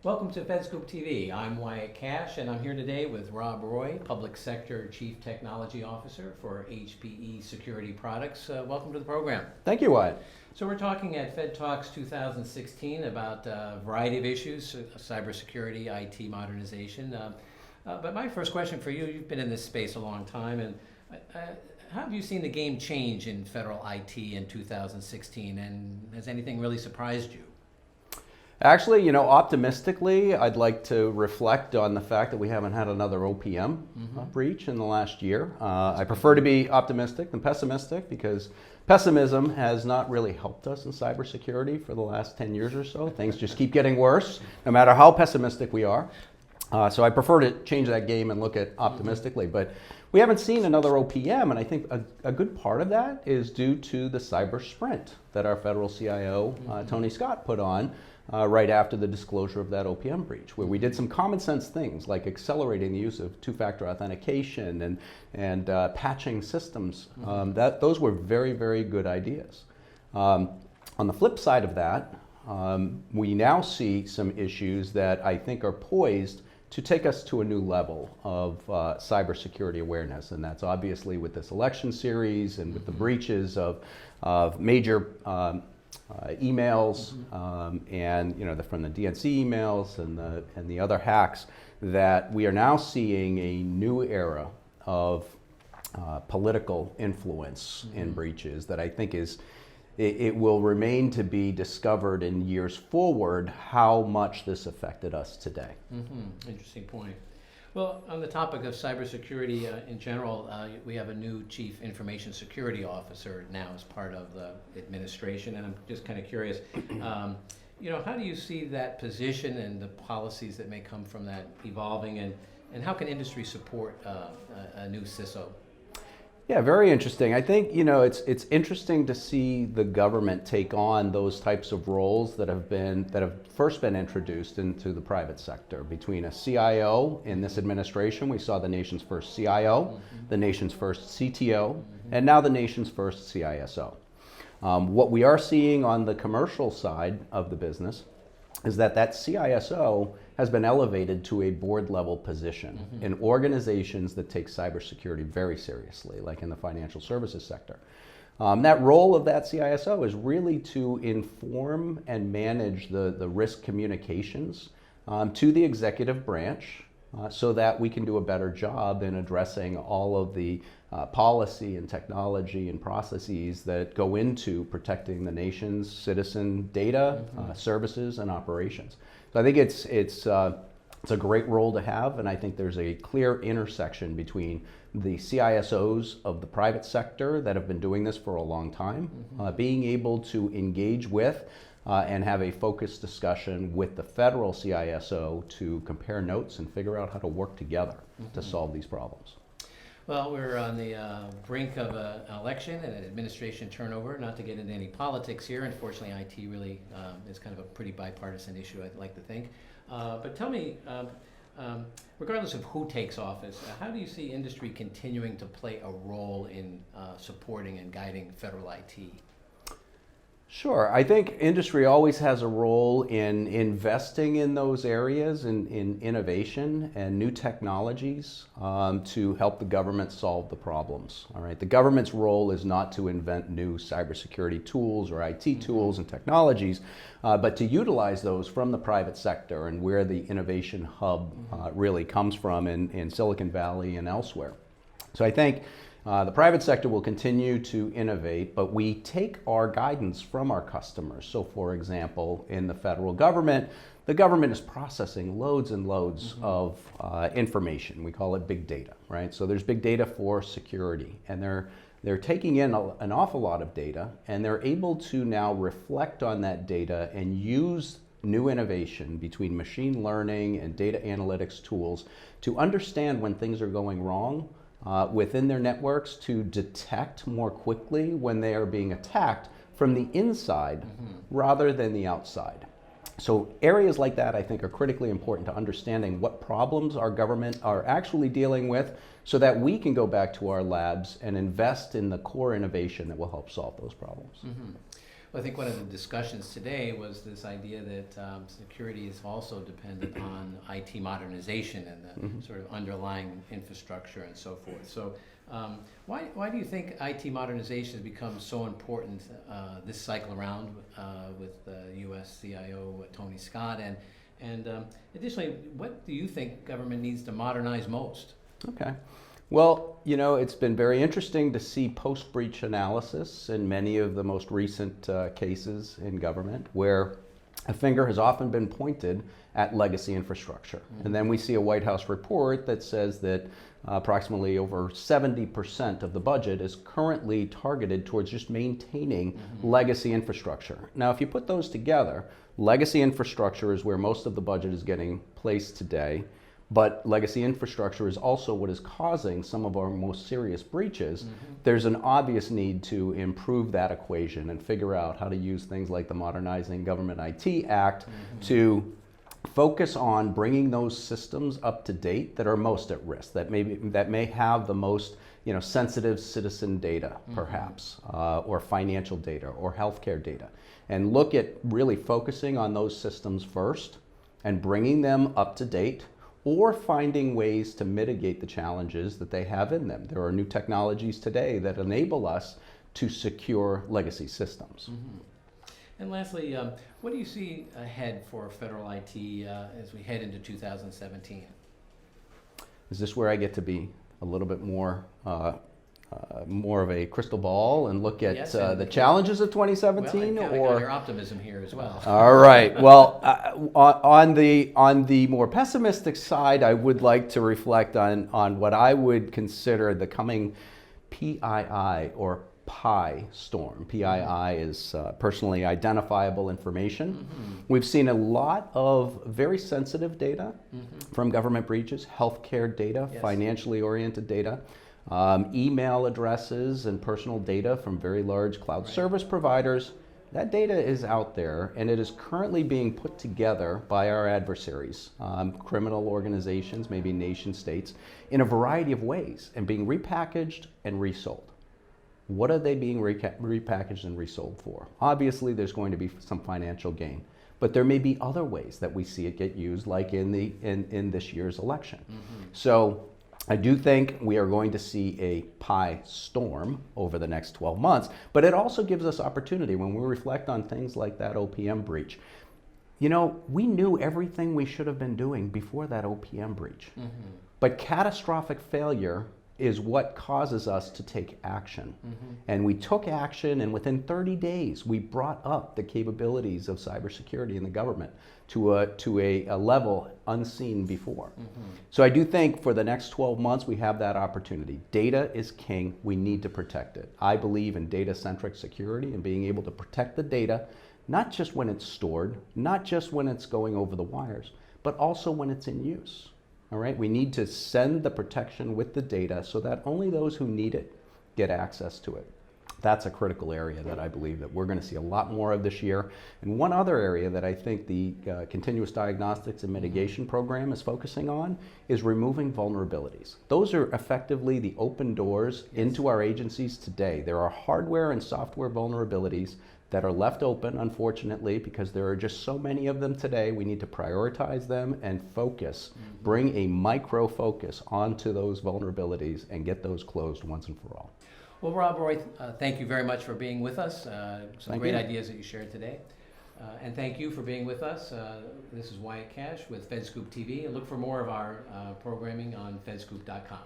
Welcome to FedScoop TV. I'm Wyatt Cash, and I'm here today with Rob Roy, Public Sector Chief Technology Officer for HPE Security Products. Welcome to the program. Thank you, Wyatt. So we're talking at FedTalks 2016 about a variety of issues, cybersecurity, IT modernization. But my first question for you, you've been in this space a long time, and how have you seen the game change in federal IT in 2016, and has anything really surprised you? Actually, optimistically, I'd like to reflect on the fact that we haven't had another OPM breach in the last year. I prefer to be optimistic than pessimistic because pessimism has not really helped us in cybersecurity for the last 10 years or so. Things just keep getting worse, no matter how pessimistic we are. So I prefer to change that game and look at optimistically. But we haven't seen another OPM, and I think a good part of that is due to the cyber sprint that our federal CIO, Tony Scott, put on right after the disclosure of that OPM breach, where we did some common sense things like accelerating the use of two-factor authentication and patching systems. Those were very, very good ideas. On the flip side of that, we now see some issues that I think are poised to take us to a new level of cybersecurity awareness, and that's obviously with this election series and with the breaches of major emails and from the DNC emails and the other hacks, that we are now seeing a new era of political influence in breaches that I think it will remain to be discovered in years forward how much this affected us today. Interesting point. Well, on the topic of cybersecurity in general, we have a new Chief Information Security Officer now as part of the administration, and I'm just kind of curious, how do you see that position and the policies that may come from that evolving, and how can industry support a new CISO? Yeah, very interesting. I think it's interesting to see the government take on those types of roles that have first been introduced into the private sector. Between a CIO in this administration, we saw the nation's first CIO, the nation's first CTO, and now the nation's first CISO. What we are seeing on the commercial side of the business is that CISO has been elevated to a board level position in organizations that take cybersecurity very seriously, like in the financial services sector. That role of that CISO is really to inform and manage the risk communications to the executive branch so that we can do a better job in addressing all of the policy and technology and processes that go into protecting the nation's citizen data, services, and operations. So I think it's a great role to have, and I think there's a clear intersection between the CISOs of the private sector that have been doing this for a long time, being able to engage with and have a focused discussion with the federal CISO to compare notes and figure out how to work together to solve these problems. Well, we're on the brink of an election and an administration turnover. Not to get into any politics here. Unfortunately, IT really is kind of a pretty bipartisan issue, I'd like to think. But tell me, regardless of who takes office, how do you see industry continuing to play a role in supporting and guiding federal IT? Sure. I think industry always has a role in investing in those areas, in innovation and new technologies to help the government solve the problems. All right. The government's role is not to invent new cybersecurity tools or IT tools and technologies, but to utilize those from the private sector and where the innovation hub really comes from in Silicon Valley and elsewhere. So I think the private sector will continue to innovate, but we take our guidance from our customers. So for example, in the federal government, the government is processing loads and loads of information. We call it big data, right? So there's big data for security, and they're taking in an awful lot of data, and they're able to now reflect on that data and use new innovation between machine learning and data analytics tools to understand when things are going wrong within their networks, to detect more quickly when they are being attacked from the inside rather than the outside. So areas like that, I think, are critically important to understanding what problems our government are actually dealing with so that we can go back to our labs and invest in the core innovation that will help solve those problems. Well, I think one of the discussions today was this idea that security is also dependent on IT modernization and the sort of underlying infrastructure and so forth. So why do you think IT modernization has become so important this cycle around with U.S. CIO Tony Scott? And additionally, what do you think government needs to modernize most? Okay. Well, it's been very interesting to see post-breach analysis in many of the most recent cases in government where a finger has often been pointed at legacy infrastructure. And then we see a White House report that says that approximately over 70% of the budget is currently targeted towards just maintaining legacy infrastructure. Now, if you put those together, legacy infrastructure is where most of the budget is getting placed today. But legacy infrastructure is also what is causing some of our most serious breaches. There's an obvious need to improve that equation and figure out how to use things like the Modernizing Government IT Act to focus on bringing those systems up to date that are most at risk, that may have the most sensitive citizen data, perhaps, or financial data or healthcare data, and look at really focusing on those systems first and bringing them up to date, or finding ways to mitigate the challenges that they have in them. There are new technologies today that enable us to secure legacy systems. And lastly, what do you see ahead for federal IT as we head into 2017? Is this where I get to be a little bit more of a crystal ball and look at the challenges of 2017? Well, I count on your optimism here as well. All right. Well, on the more pessimistic side, I would like to reflect on what I would consider the coming PII or PI storm. PII is personally identifiable information. We've seen a lot of very sensitive data from government breaches, healthcare data, financially oriented data. Email addresses and personal data from very large cloud service providers. That data is out there, and it is currently being put together by our adversaries, criminal organizations, maybe nation states, in a variety of ways, and being repackaged and resold. What are they being repackaged and resold for? Obviously, there's going to be some financial gain, but there may be other ways that we see it get used, like in this year's election. So I do think we are going to see a PI storm over the next 12 months, but it also gives us opportunity when we reflect on things like that OPM breach. We knew everything we should have been doing before that OPM breach, but catastrophic failure is what causes us to take action. And we took action, and within 30 days, we brought up the capabilities of cybersecurity in the government to a level unseen before. So I do think for the next 12 months, we have that opportunity. Data is king. We need to protect it. I believe in data-centric security and being able to protect the data, not just when it's stored, not just when it's going over the wires, but also when it's in use. All right, we need to send the protection with the data so that only those who need it get access to it. That's a critical area that I believe that we're going to see a lot more of this year. And one other area that I think the Continuous Diagnostics and Mitigation Program is focusing on is removing vulnerabilities. Those are effectively the open doors into our agencies today. There are hardware and software vulnerabilities that are left open, unfortunately, because there are just so many of them today. We need to prioritize them and focus, bring a micro focus onto those vulnerabilities and get those closed once and for all. Well, Rob Roy, thank you very much for being with us. Some great ideas that you shared today. And thank you for being with us. This is Wyatt Cash with FedScoop TV. And look for more of our programming on fedscoop.com.